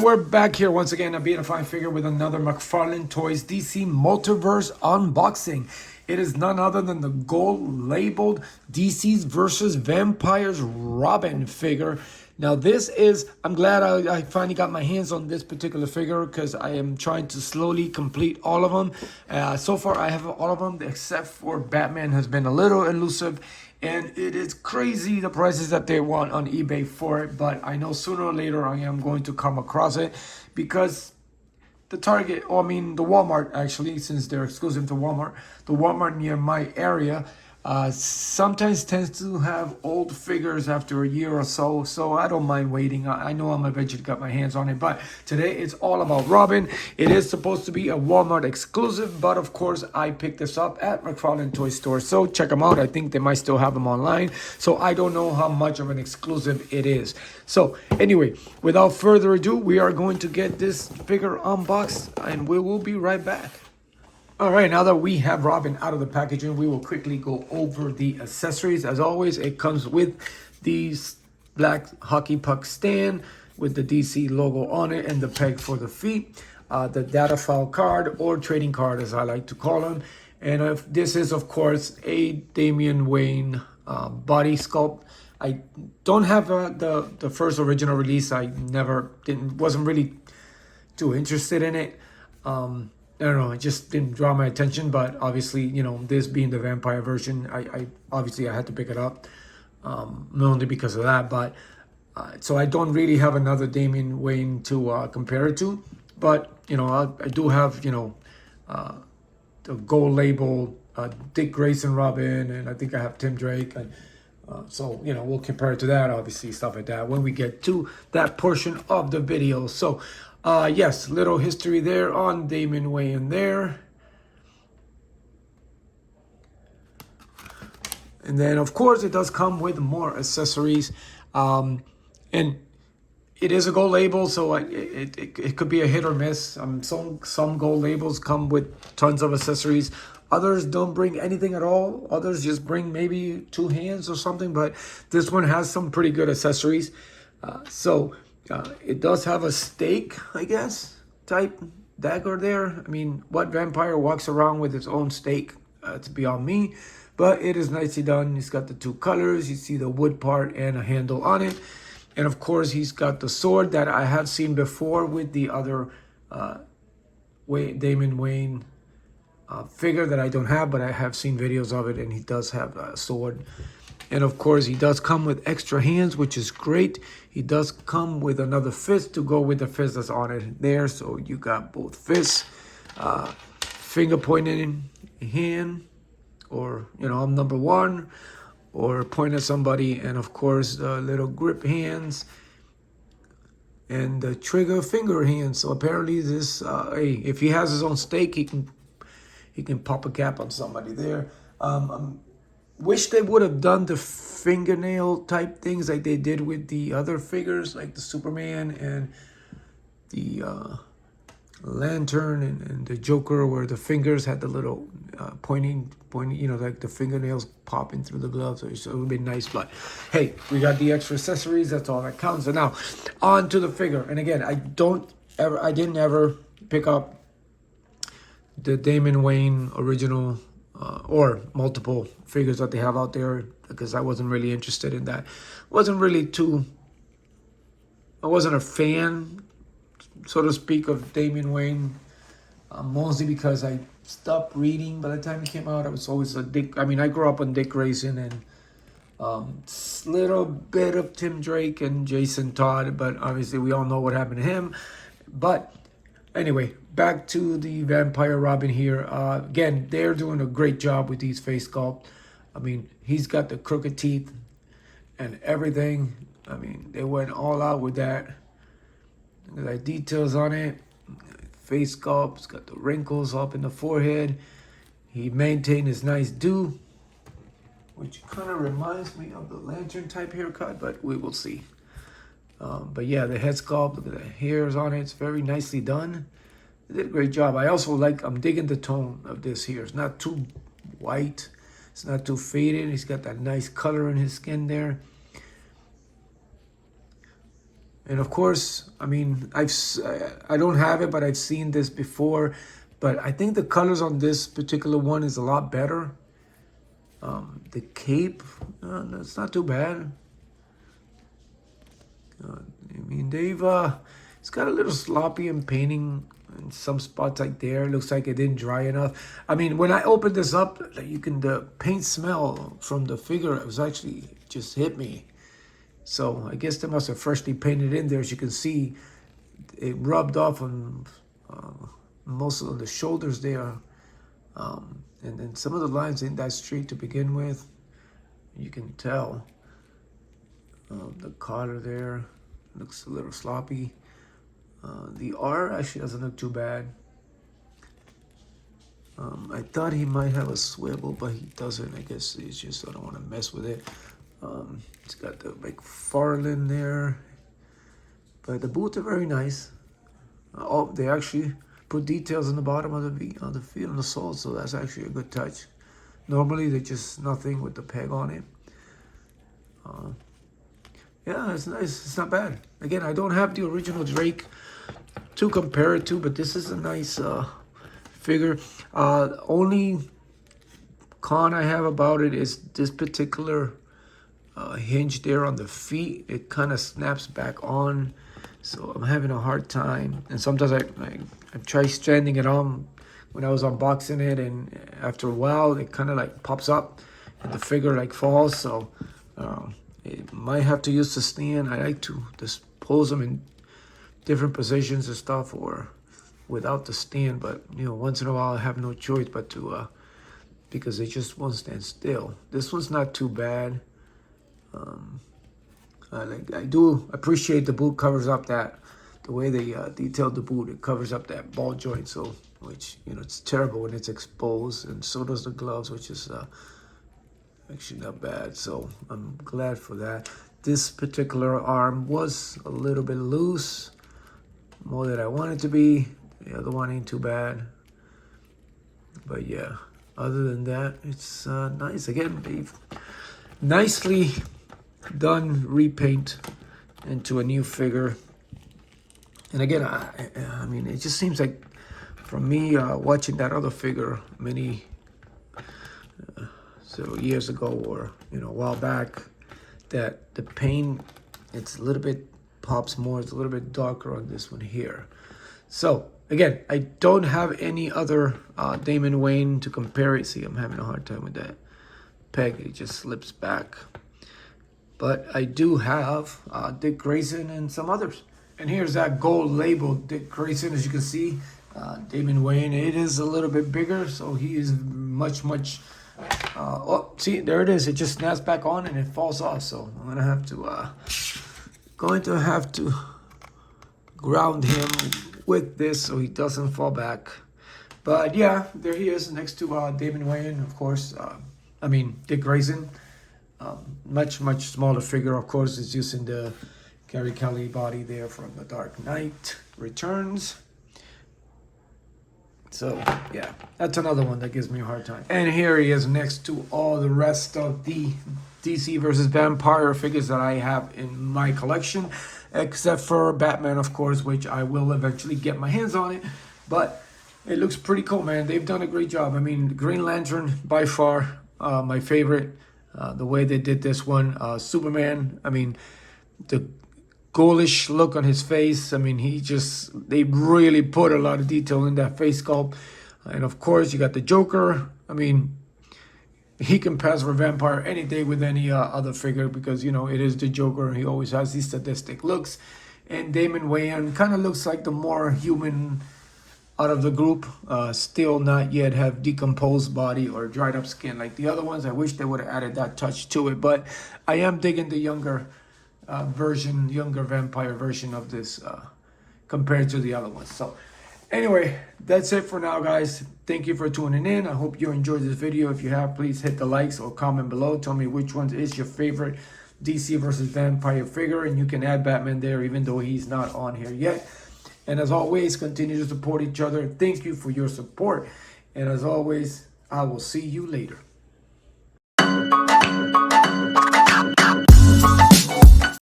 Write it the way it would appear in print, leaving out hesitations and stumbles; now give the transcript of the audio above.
And we're back here once again at Beautifying Figure with another Mcfarlane Toys DC Multiverse unboxing. It is none other than the gold labeled DC's versus Vampires Robin figure. Now this is, I'm glad I finally got my hands on this particular figure because I am trying to slowly complete all of them. So far I have all of them except for Batman has been a little elusive. And it is crazy the prices that they want on eBay for it. But I know sooner or later I am going to come across it because the Target, or I mean the Walmart actually, since they're exclusive to Walmart, the Walmart near my area sometimes tends to have old figures after a year or so. So I don't mind waiting. I know I'm eventually got my hands on it. But today it's all about Robin. It is supposed to be a Walmart exclusive. But of course, I picked this up at Mcfarlane Toy Store. So check them out. I think they might still have them online. So I don't know how much of an exclusive it is. So anyway, without further ado, we are going to get this figure unboxed. And we will be right back. All right, now that we have Robin out of the packaging, we will quickly go over the accessories. As always, it comes with these black hockey puck stand with the DC logo on it and the peg for the feet, the data file card or trading card as I like to call them. And this is, of course, a Damain Wayne body sculpt. I don't have the first original release. I wasn't really too interested in it. I don't know, it just didn't draw my attention, but obviously, you know, this being the vampire version, I obviously I had to pick it up, not only because of that, but so I don't really have another Damain Wayne to compare it to, but, you know, I do have, you know, the gold label Dick Grayson Robin, and I think I have Tim Drake, and so, you know, we'll compare it to that, obviously, stuff like that, when we get to that portion of the video. So, yes, little history there on Damain Wayne there. And then, of course, it does come with more accessories. And it is a gold label, so it could be a hit or miss. Some gold labels come with tons of accessories. Others don't bring anything at all. Others just bring maybe 2 hands or something. But this one has some pretty good accessories. It does have a stake, I guess, type dagger there. I mean, what vampire walks around with its own stake? It's beyond me. But it is nicely done. It's got the 2 colors. You see the wood part and a handle on it. And of course, he's got the sword that I have seen before with the other Damain Wayne figure that I don't have, but I have seen videos of it, and he does have a sword. And of course, he does come with extra hands, which is great. He does come with another fist to go with the fist that's on it there. So you got both fists, finger pointing hand, or, you know, I'm number 1, or point at somebody. And of course, the little grip hands and the trigger finger hands. So apparently this, hey, if he has his own stake, he can pop a cap on somebody there. Wish they would have done the fingernail type things like they did with the other figures, like the Superman and the Lantern and the Joker, where the fingers had the little pointing, you know, like the fingernails popping through the gloves. So it would have been nice, but hey, we got the extra accessories. That's all that counts. And now on to the figure. And again, I didn't ever pick up the Damain Wayne original or multiple figures that they have out there because I wasn't really interested in that. I wasn't a fan, so to speak, of Damain Wayne, mostly because I stopped reading by the time he came out. I was always I grew up on Dick Grayson and little bit of Tim Drake and Jason Todd, but obviously we all know what happened to him. But anyway, back to the Vampire Robin here. Again, they're doing a great job with these face sculpt. I mean, he's got the crooked teeth and everything. I mean, they went all out with that. Look at the details on it. Face sculpt, it's got the wrinkles up in the forehead. He maintained his nice do, which kind of reminds me of the Lantern type haircut, but we will see. But yeah, the head sculpt, look at the hairs on it. It's very nicely done. They did a great job. I'm digging the tone of this here. It's not too white. It's not too faded. He's got that nice color in his skin there. And of course, I mean, I don't have it, but I've seen this before. But I think the colors on this particular one is a lot better. The cape, it's not too bad. I mean, it's got a little sloppy in painting in some spots like there. It looks like it didn't dry enough. I mean, when I opened this up, you can, the paint smell from the figure, it was actually just hit me. So I guess they must have freshly painted in there. As you can see, it rubbed off on most of the shoulders there. And then some of the lines ain't that straight to begin with. You can tell. The collar there looks a little sloppy. The R actually doesn't look too bad. I thought he might have a swivel, but he doesn't. I guess it's just, I don't want to mess with it. It's got the Mcfarlane there. But the boots are very nice. Oh, they actually put details on the bottom of the feet and the sole, so that's actually a good touch. Normally they're just nothing with the peg on it. Yeah, it's nice. It's not bad. Again, I don't have the original Drake to compare it to, but this is a nice figure. Only con I have about it is this particular hinge there on the feet. It kind of snaps back on, so I'm having a hard time. And sometimes I try standing it on when I was unboxing it, and after a while it kind of like pops up and the figure like falls. So it might have to use the stand. I like to just pose them in different positions and stuff, or without the stand. But you know, once in a while I have no choice but to because they just won't stand still. This one's not too bad. I do appreciate the boot covers up that, the way they detailed the boot. It covers up that ball joint, so which, you know, it's terrible when it's exposed, and so does the gloves, which is actually not bad. So I'm glad for that. This particular arm was a little bit loose, more than I want it to be. The other one ain't too bad, but yeah, other than that, it's nice. Again, they've nicely done repaint into a new figure. And again, I mean, it just seems like, from me watching that other figure many several years ago, or you know, a while back, that the paint, it's a little bit pops more. It's a little bit darker on this one here. So again, I don't have any other Damain Wayne to compare it. See, I'm having a hard time with that peg. It just slips back. But I do have Dick Grayson and some others. And here's that gold labeled Dick Grayson. As you can see, Damain Wayne, it is a little bit bigger, so he is much oh, see, there it is. It just snaps back on and it falls off. So I'm gonna have to ground him with this so he doesn't fall back. But yeah, there he is next to Damain Wayne, of course. I mean, Dick Grayson. Much smaller figure, of course. It's using the Gary Kelly body there from The Dark Knight Returns. So yeah, that's another one that gives me a hard time. And here he is next to all the rest of the DC versus Vampire figures that I have in my collection, except for Batman, of course, which I will eventually get my hands on it. But it looks pretty cool, man. They've done a great job. I mean, Green Lantern, by far my favorite. The way they did this one. Superman, I mean, the ghoulish look on his face. I mean, they really put a lot of detail in that face sculpt. And of course, you got the Joker. I mean, he can pass for vampire any day with any other figure, because, you know, it is the Joker. He always has these sadistic looks. And Damain Wayne kind of looks like the more human out of the group. Still not yet have decomposed body or dried up skin like the other ones. I wish they would have added that touch to it, but I am digging the younger vampire version of this compared to the other ones. So anyway, that's it for now, guys. Thank you for tuning in. I hope you enjoyed this video. If you have, please hit the likes or comment below. Tell me which one is your favorite DC versus Vampire figure, and you can add Batman there even though he's not on here yet. And as always, continue to support each other. Thank you for your support. And as always, I will see you later.